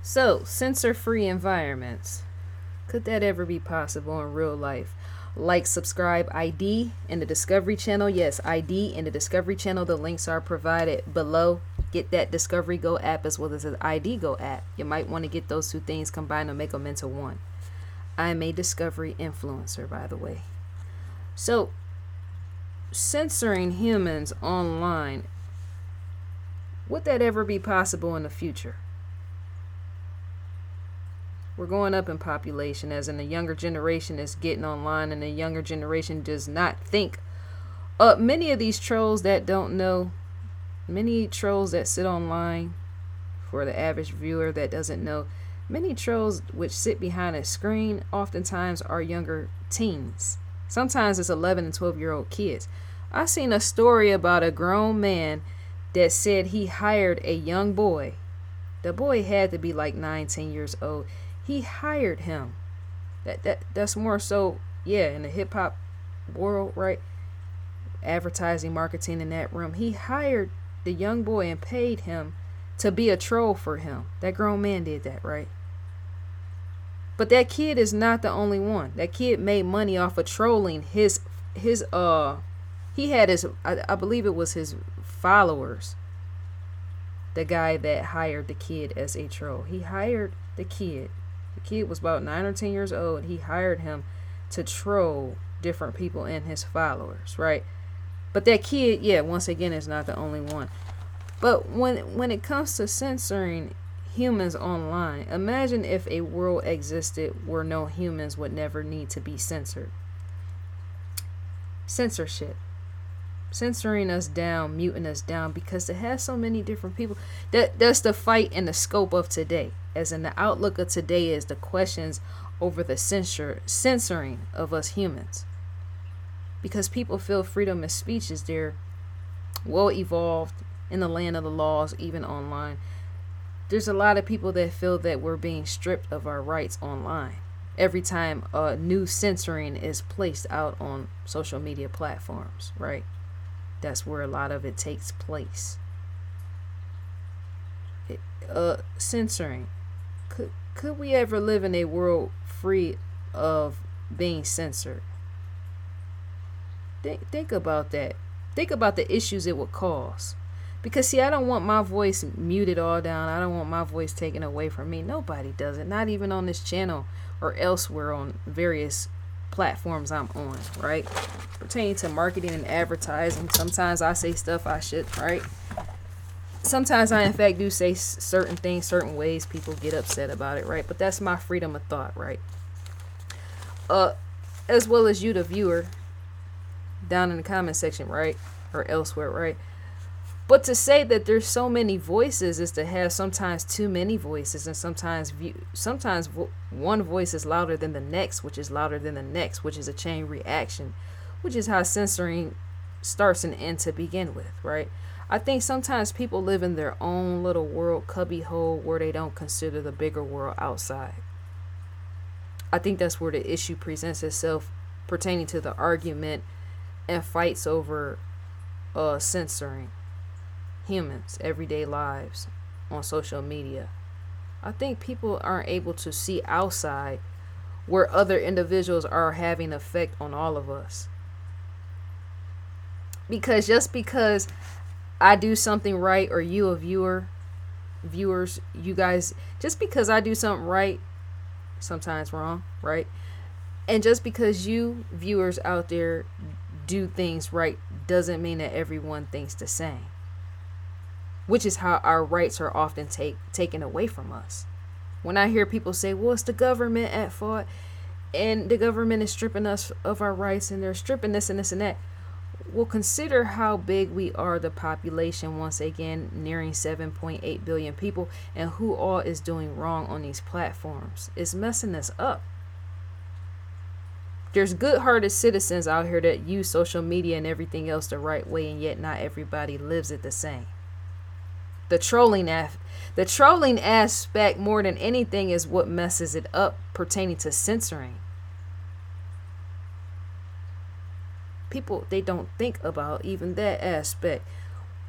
So, censor-free environments. Could that ever be possible in real life? Like, subscribe, ID in the Discovery Channel. Yes, ID in the Discovery Channel. The links are provided below. Get that Discovery Go app as well as the ID Go app. You might want to get those two things combined and make them into one. I'm a Discovery influencer, by the way. So, censoring humans online, would that ever be possible in the future? We're going up in population, as in the younger generation is getting online, and the younger generation does not think. Many of these trolls that don't know, many trolls that sit online, for the average viewer that doesn't know, many trolls which sit behind a screen oftentimes are younger teens. Sometimes it's 11 and 12-year-old kids. I seen a story about a grown man that said he hired a young boy. The boy had to be like 9, 10 years old. He hired him. That's more so, yeah, in the hip hop world, right? Advertising, marketing in that room. He hired the young boy and paid him to be a troll for him. That grown man did that, right? But that kid is not the only one. That kid made money off of trolling he had his, I believe it was his followers. The guy that hired the kid as a troll. He hired the kid. The kid was about 9 or 10 years old. He hired him to troll different people and his followers, right? But that kid, yeah, once again, is not the only one. But when it comes to censoring humans online, imagine if a world existed where no humans would never need to be censored. Censorship. Censoring us down, muting us down, because to have so many different people, that's the fight and the scope of today. As in the outlook of today is the questions over the censoring of us humans. Because people feel freedom of speech is there, well evolved in the land of the laws, even online. There's a lot of people that feel that we're being stripped of our rights online every time new censoring is placed out on social media platforms, right? That's where a lot of it takes place. Censoring. Could we ever live in a world free of being censored? Think about that. Think about the issues it would cause. Because, see, I don't want my voice muted all down. I don't want my voice taken away from me. Nobody does it. Not even on this channel or elsewhere on various platforms I'm on, right? Pertaining to marketing and advertising, sometimes I say stuff I should, right? Sometimes I, in fact, do say certain things, certain ways. People get upset about it, right? But that's my freedom of thought, right? As well as you, the viewer, down in the comment section, right? Or elsewhere, right? But to say that there's so many voices is to have sometimes too many voices, and sometimes one voice is louder than the next, which is louder than the next, which is a chain reaction, which is how censoring starts and ends to begin with, right? I think sometimes people live in their own little world cubby hole where they don't consider the bigger world outside. I think that's where the issue presents itself pertaining to the argument and fights over censoring humans' everyday lives on social media. I think people aren't able to see outside where other individuals are having effect on all of us. Because just because I do something right, or you a viewers, you guys, just because I do something right, sometimes wrong, right? And just because you viewers out there do things right doesn't mean that everyone thinks the same. Which is how our rights are often taken away from us. When I hear people say, well, it's the government at fault, and the government is stripping us of our rights, and they're stripping this and this and that. Well, consider how big we are, the population, once again, nearing 7.8 billion people, and who all is doing wrong on these platforms. It's messing us up. There's good-hearted citizens out here that use social media and everything else the right way, and yet not everybody lives it the same. The trolling aspect more than anything is what messes it up pertaining to censoring. People, they don't think about even that aspect.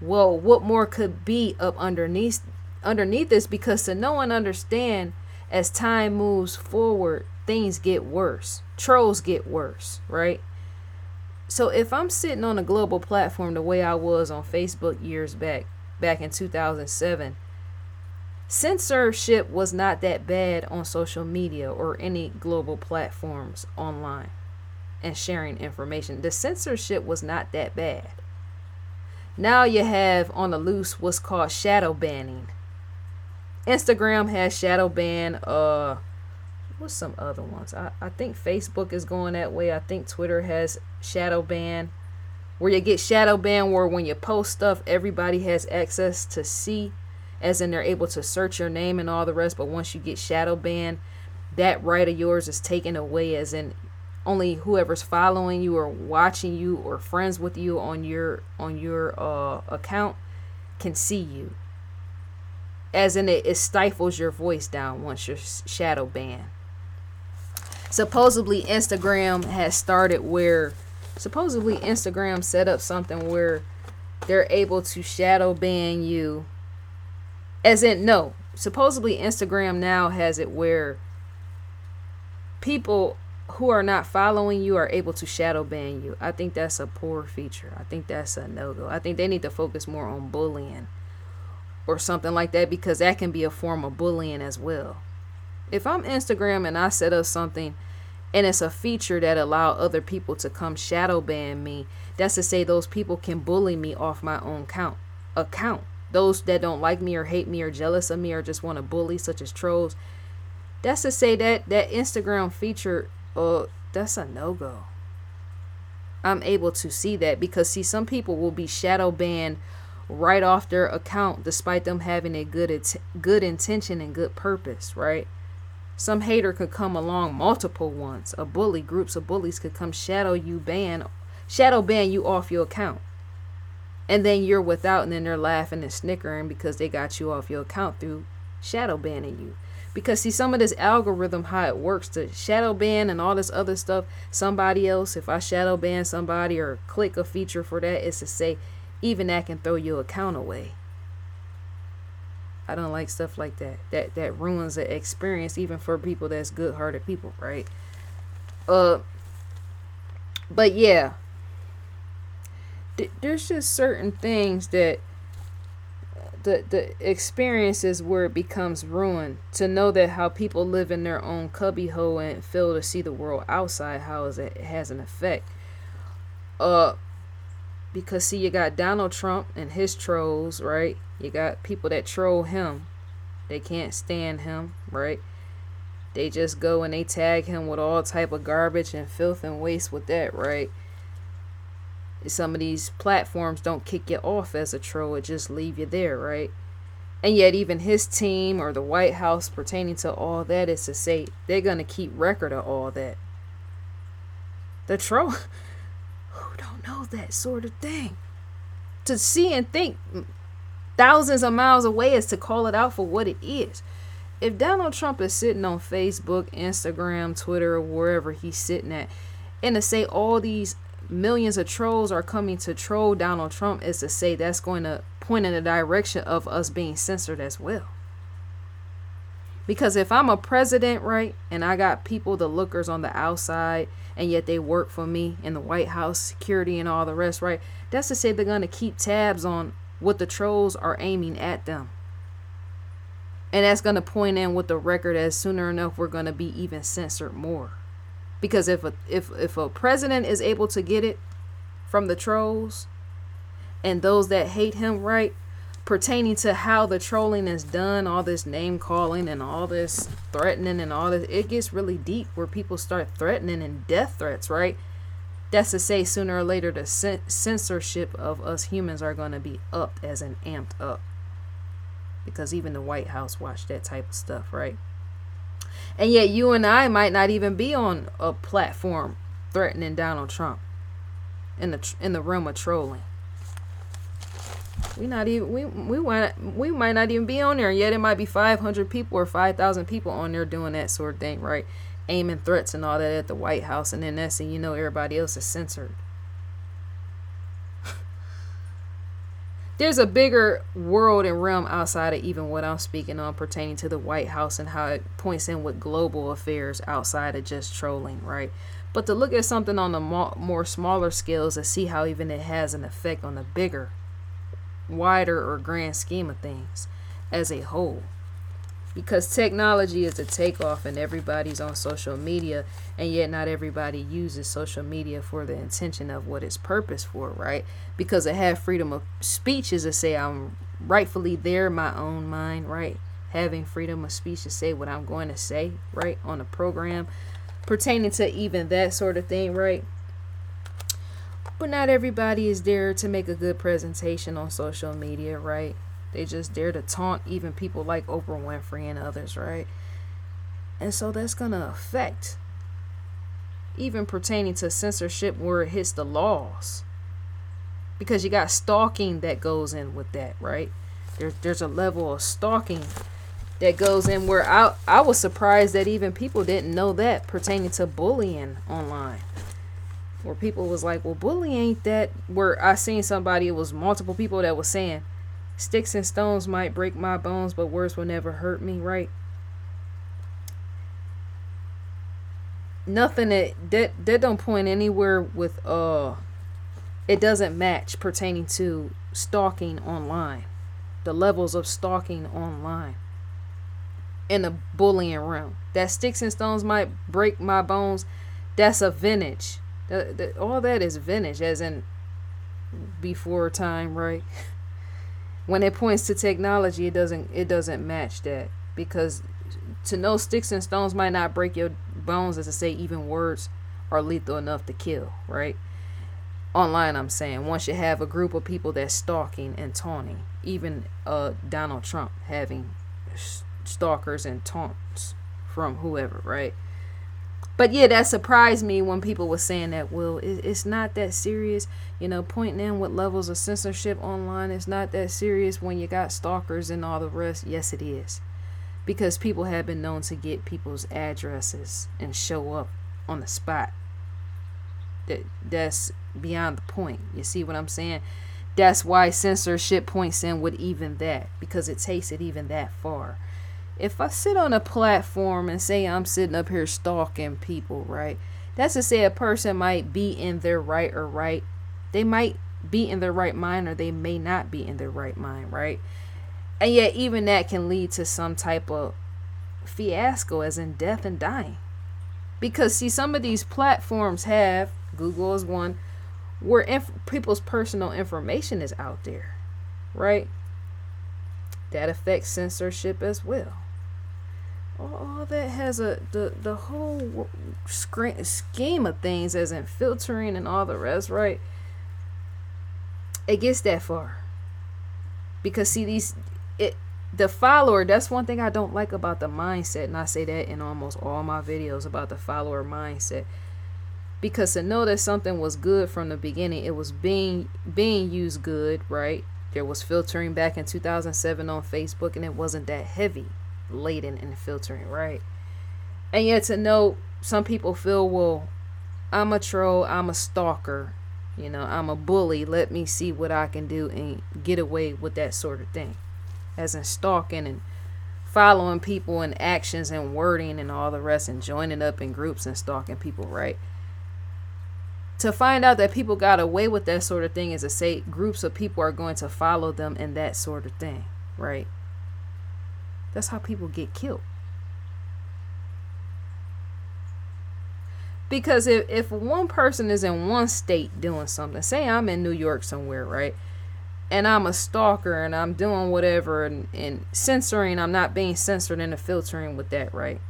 Well, what more could be up underneath underneath this, because to know and understand, as time moves forward, things get worse. Trolls get worse, right? So if I'm sitting on a global platform the way I was on Facebook years back in 2007, censorship was not that bad on social media or any global platforms online and sharing information. The censorship was not that bad. Now you have on the loose what's called shadow banning. Instagram has shadow ban. What's some other ones? I think Facebook is going that way. I think Twitter has shadow ban, where you get shadow ban where when you post stuff, everybody has access to see, as in they're able to search your name and all the rest. But once you get shadow ban, that right of yours is taken away, as in only whoever's following you or watching you or friends with you on your account can see you. As in it stifles your voice down once you're shadow banned. Supposedly Instagram set up something where they're able to shadow ban you. As in, no, supposedly Instagram now has it where people who are not following you are able to shadow ban you. I think that's a poor feature. I think that's a no-go. I think they need to focus more on bullying or something like that, because that can be a form of bullying as well. If I'm Instagram and I set up something and it's a feature that allow other people to come shadow ban me, that's to say those people can bully me off my own account. Those that don't like me or hate me or jealous of me or just want to bully, such as trolls, that's to say that Instagram feature, that's a no-go. I'm able to see that, because see, some people will be shadow banned right off their account despite them having a good intention and good purpose, right? Some hater could come along, multiple ones, groups of bullies could come shadow ban you off your account, and then you're without, and then they're laughing and snickering because they got you off your account through shadow banning you. Because see, some of this algorithm, how it works to shadow ban and all this other stuff, somebody else, if I shadow ban somebody or click a feature for that, it's to say even that can throw your account away. I don't like stuff like that. That ruins the experience, even for people that's good-hearted people, right? But yeah, there's just certain things that the experiences where it becomes ruined. To know that how people live in their own cubbyhole and fail to see the world outside, how it has an effect. Because see, you got Donald Trump and his trolls, right? You got people that troll him. They can't stand him, right? They just go and they tag him with all type of garbage and filth and waste with that, right? Some of these platforms don't kick you off as a troll, it just leave you there, right? And yet even his team or the White House pertaining to all that is to say they're going to keep record of all that. The troll, who don't know that sort of thing? To see and think thousands of miles away is to call it out for what it is. If Donald Trump is sitting on Facebook, Instagram, Twitter, or wherever he's sitting at, and to say all these millions of trolls are coming to troll Donald Trump, is to say that's going to point in the direction of us being censored as well. Because if I'm a president, right, and I got people, the lookers on the outside, and yet they work for me in the White House, security and all the rest, right, that's to say they're going to keep tabs on what the trolls are aiming at them. And that's going to point in with the record as sooner enough we're going to be even censored more. Because if a president is able to get it from the trolls and those that hate him, right, pertaining to how the trolling is done, all this name calling and all this threatening and all this, it gets really deep where people start threatening and death threats, right? That's to say sooner or later the censorship of us humans are going to be upped, as in amped up. Because even the White House watched that type of stuff, right? And yet you and I might not even be on a platform threatening Donald Trump in the realm of trolling. We might not even be on there. Yet it might be 500 people or 5,000 people on there doing that sort of thing, right? Aiming threats and all that at the White House, and then that's, and you know, everybody else is censored. there's a bigger world and realm outside of even what I'm speaking on pertaining to the White House and how it points in with global affairs outside of just trolling, right? But to look at something on the more smaller scales and see how even it has an effect on the bigger, wider or grand scheme of things as a whole. Because technology is a takeoff and everybody's on social media, and yet not everybody uses social media for the intention of what it's purpose for, right? Because it have freedom of speech is to say I'm rightfully there in my own mind, right? Having freedom of speech to say what I'm going to say, right? On a program pertaining to even that sort of thing, right? But not everybody is there to make a good presentation on social media, right? They just dare to taunt even people like Oprah Winfrey and others, right? And so that's going to affect even pertaining to censorship where it hits the laws. Because you got stalking that goes in with that, right? There's a level of stalking that goes in where I was surprised that even people didn't know that pertaining to bullying online. Where people was like, well, bullying ain't that. Where I seen somebody, it was multiple people that was saying, sticks and stones might break my bones, but words will never hurt me, right? Nothing that don't point anywhere with it doesn't match pertaining to stalking online. The levels of stalking online in the bullying realm. That sticks and stones might break my bones, that's a vintage. All that is vintage, as in before time, right? When it points to technology, it doesn't match that, because to know sticks and stones might not break your bones is to say even words are lethal enough to kill, right? Online, I'm saying, once you have a group of people that's stalking and taunting, even Donald Trump having stalkers and taunts from whoever, right? But yeah, that surprised me when people were saying that, well, it's not that serious, pointing in with levels of censorship online. It's not that serious when you got stalkers and all the rest. Yes, it is. Because people have been known to get people's addresses and show up on the spot. That's beyond the point. You see what I'm saying? That's why censorship points in with even that, because it takes it even that far. If I sit on a platform and say I'm sitting up here stalking people, right? That's to say a person might be in their right or right. They might be in their right mind, or they may not be in their right mind, right? And yet even that can lead to some type of fiasco, as in death and dying. Because see, some of these platforms have, Google is one, where people's personal information is out there, right? That affects censorship as well. All that has the whole scheme of things, as in filtering and all the rest, right? It gets that far. Because see, the follower, that's one thing I don't like about the mindset, and I say that in almost all my videos about the follower mindset. Because to know that something was good from the beginning, it was being used good, right? There was filtering back in 2007 on Facebook, and it wasn't that heavy laden in filtering, right? And yet to know some people feel, well, I'm a troll, I'm a stalker, I'm a bully, let me see what I can do and get away with that sort of thing, as in stalking and following people and actions and wording and all the rest, and joining up in groups and stalking people, right? To find out that people got away with that sort of thing is to say groups of people are going to follow them in that sort of thing, right? That's how people get killed. Because if one person is in one state doing something, say I'm in New York somewhere, right? And I'm a stalker and I'm doing whatever and censoring, I'm not being censored in the filtering with that, right?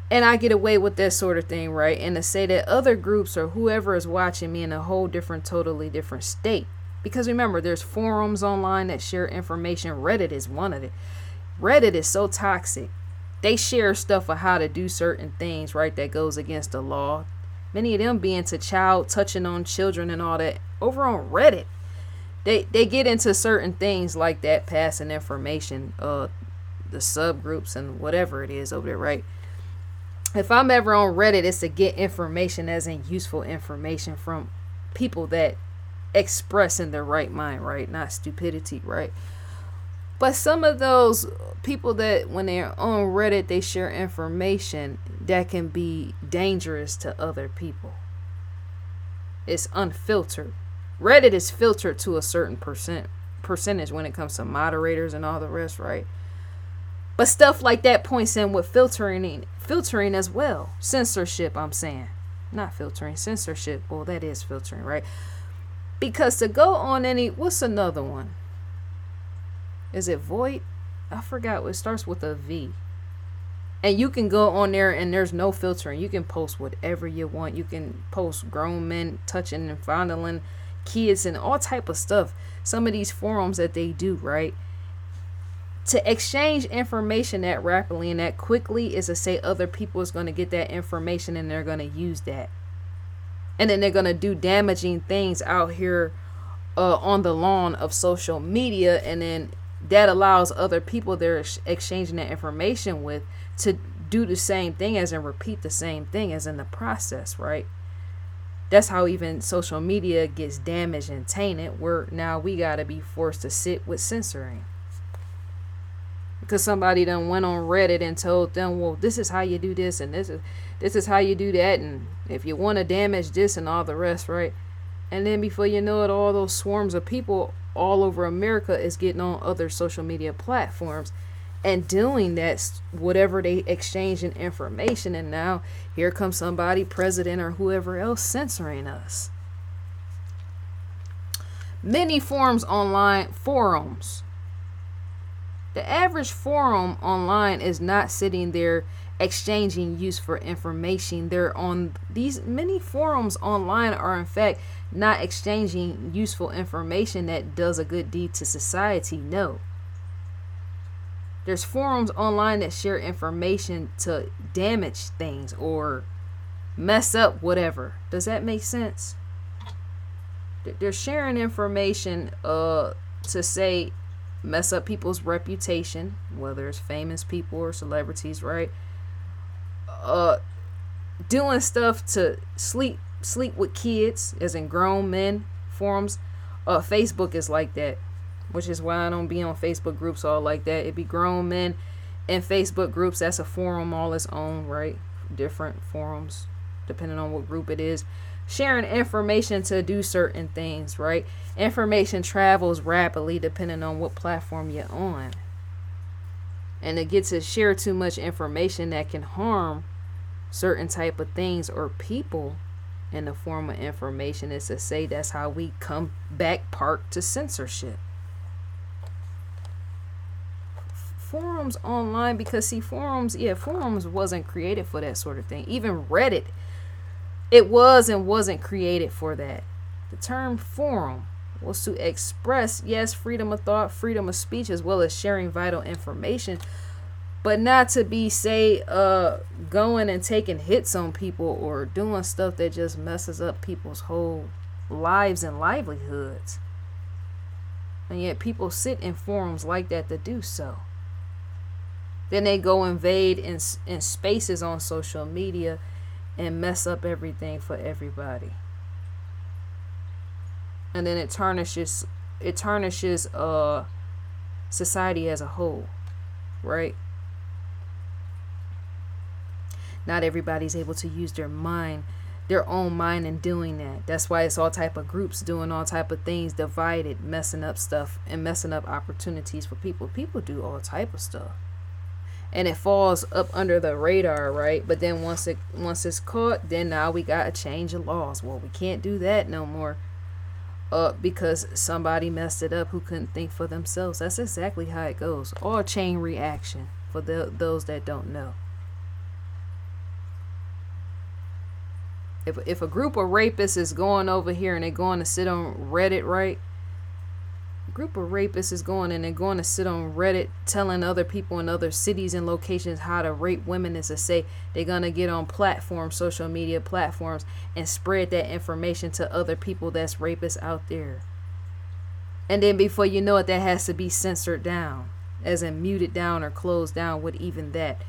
And I get away with that sort of thing, right? And to say that other groups or whoever is watching me in a whole totally different state. Because remember, there's forums online that share information. Reddit is one of it. Reddit is so toxic. They share stuff of how to do certain things, right? That goes against the law. Many of them being to child touching on children and all that. Over on Reddit, they get into certain things like that, passing information, the subgroups and whatever it is over there, right? If I'm ever on Reddit, it's to get information, as in useful information from people that express in their right mind, right? Not stupidity, right? But some of those people that when they're on Reddit, they share information that can be dangerous to other people. It's unfiltered. Reddit is filtered to a certain percentage when it comes to moderators and all the rest, right? But stuff like that points in with filtering as well. Censorship, I'm saying. Not filtering, censorship. Well, that is filtering, right? Because to go on what's another one? Is it Void? I forgot. It starts with a V. And you can go on there and there's no filtering. You can post whatever you want. You can post grown men touching and fondling kids and all type of stuff. Some of these forums that they do, right? To exchange information that rapidly and that quickly is to say other people is going to get that information and they're going to use that. And then they're going to do damaging things out here on the lawn of social media. And then that allows other people they're exchanging that information with to do the same thing as and repeat the same thing as in the process, right? That's how even social media gets damaged and tainted, where now we got to be forced to sit with censoring. Because somebody done went on Reddit and told them, well, this is how you do this and this is how you do that, and if you want to damage this and all the rest, right? And then before you know it, all those swarms of people all over America is getting on other social media platforms and doing that, whatever they exchange in information. And now here comes somebody, president or whoever else, censoring us. Many forums. The average forum online is not sitting there exchanging useful information. They're on these many forums online are in fact not exchanging useful information that does a good deed to society. No. There's forums online that share information to damage things or mess up whatever. Does that make sense? They're sharing information to say mess up people's reputation, whether it's famous people or celebrities, right? Doing stuff to sleep with kids, as in grown men forums. Facebook is like that, which is why I don't be on Facebook groups all like that. It be grown men in Facebook groups. That's a forum all its own, right? Different forums depending on what group it is, sharing information to do certain things, right? Information travels rapidly depending on what platform you're on, and it gets to share too much information that can harm certain type of things or people in the form of information. Is to say that's how we come back part to censorship. Forums online, because see, forums wasn't created for that sort of thing. Even Reddit, it was and wasn't created for that. The term forum was to express, yes, freedom of thought, freedom of speech, as well as sharing vital information, but not to be, say, going and taking hits on people or doing stuff that just messes up people's whole lives and livelihoods. And yet people sit in forums like that to do so. Then they go invade in spaces on social media and mess up everything for everybody. And then it tarnishes society as a whole, right? Not everybody's able to use their own mind in doing that. That's why it's all type of groups doing all type of things, divided, messing up stuff and messing up opportunities for people. People do all type of stuff. And it falls up under the radar, right? But then once it's caught, then now we got to change the laws. Well, we can't do that no more. Because somebody messed it up who couldn't think for themselves. That's exactly how it goes. All chain reaction for those that don't know. If a group of rapists is going over here and they're going to sit on Reddit, right? A group of rapists is going and they're going to sit on Reddit telling other people in other cities and locations how to rape women, is to say they're going to get on platforms, social media platforms, and spread that information to other people that's rapists out there. And then before you know it, that has to be censored down, as in muted down or closed down with even that.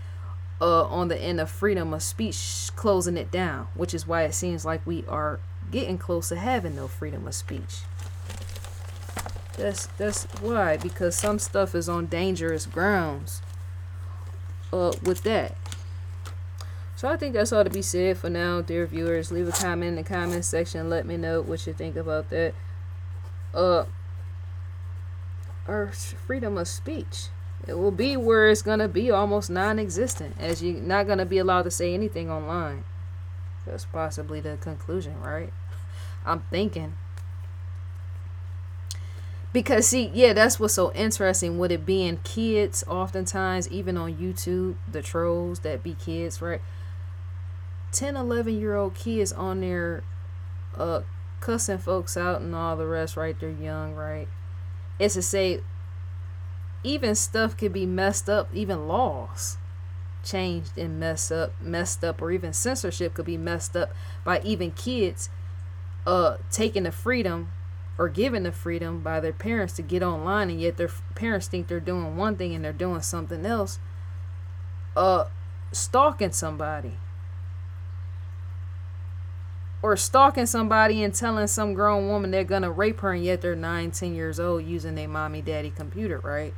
On the end of freedom of speech, closing it down, which is why it seems like we are getting close to having no freedom of speech. That's why, because some stuff is on dangerous grounds. With that. So I think that's all to be said for now, dear viewers. Leave a comment in the comment section. Let me know what you think about that. Our freedom of speech. It will be where it's gonna be almost non-existent, as you're not gonna be allowed to say anything online. That's possibly the conclusion, right? I'm thinking. Because see, yeah, that's what's so interesting with it being kids. Oftentimes, even on YouTube, the trolls that be kids, right? 10, 11-year-old kids on there cussing folks out and all the rest, right? They're young, right? It's to say, even stuff could be messed up, even laws changed and messed up, or even censorship could be messed up by even kids taking the freedom or given the freedom by their parents to get online, and yet their parents think they're doing one thing and they're doing something else. Stalking somebody, or stalking somebody and telling some grown woman they're gonna rape her, and yet they're 9-10 years old using their mommy daddy computer, right?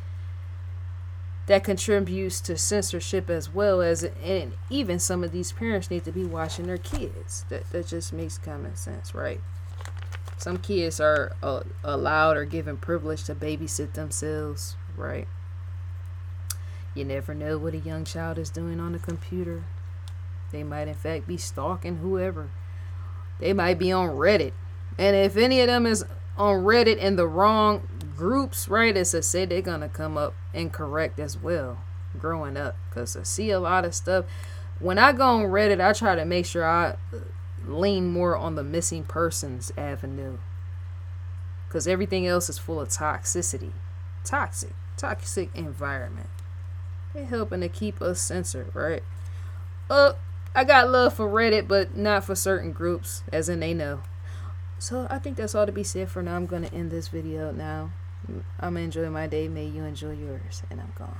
That contributes to censorship, as well as, and even some of these parents need to be watching their kids. That just makes common sense, right? Some kids are allowed or given privilege to babysit themselves, right? You never know what a young child is doing on the computer. They might in fact be stalking whoever. They might be on Reddit. And if any of them is on Reddit in the wrong groups, right, it's to say they're going to come up incorrect as well growing up. Because I see a lot of stuff. When I go on Reddit, I try to make sure I lean more on the missing persons avenue. Because everything else is full of toxicity. Toxic environment. They're helping to keep us censored, right? I got love for Reddit, but not for certain groups, as in they know. So I think that's all to be said for now. I'm going to end this video now. I'm enjoying my day. May you enjoy yours. And I'm gone.